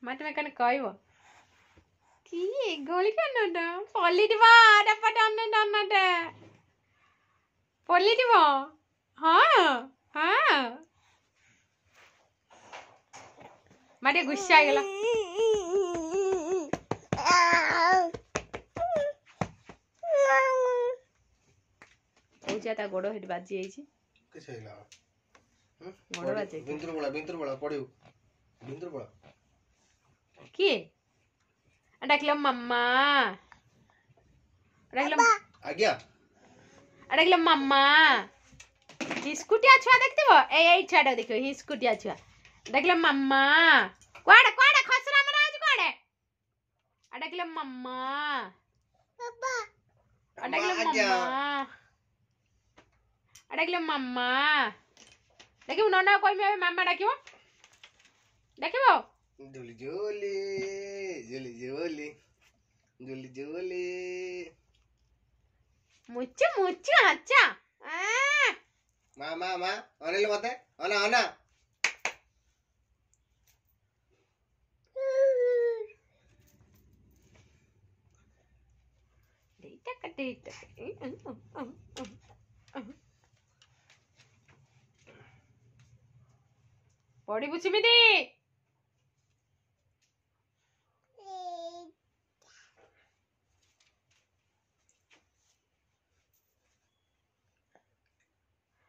मत में कन कहबो कि गोली कन पलिटिबो डपट अन्नटे पलिटिबो हाँ हाँ माटे गुस्सा आ गेला ता गोड़ हेट बाजी आइछि किछ हैला गोड़ बाजे बिंदुर बड़ा पड़ियो बिंदुर बड़ा की अडकलो मम्मा अडकलो आज्ञा अडकलो मम्मा स्कूटी छुआ देखतिबो ए छुआ देखो ही स्कूटी छुआ देखलो मम्मा कोड़े कोड़े खसरा मरा आज कोड़े अडकलो मम्मा पापा अडकलो मम्मा अडकलो मम्मा देखिबो नना कोइ में मम्मा डाकिबो देखिबो जोली जोली जोली जोली जोली जोली मुच्चु मुच्चु अच्छा मा अनिल मते अना डेटा पड़ी बुचिमिदी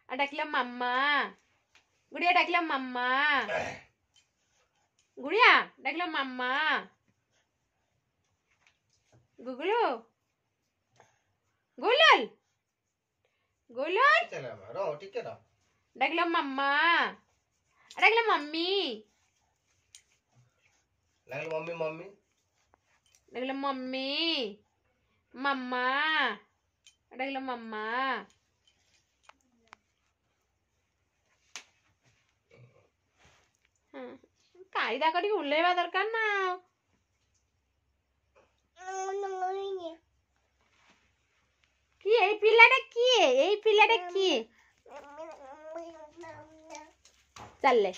डाकलो मम्मा गुड़िया डाकलो मम्मा गुड़िया डाकलो मम्मा गुगलू गुलल गुलल चला रो ठीक है रो डाकलो मम्मा डाकलो मम्मी डाकलो मम्मी डाकलो मम्मी मम्मा डाकलो मम्मा कायदा करी उल्लेवा दरकार ना कि ए पिलाटा किए चल ले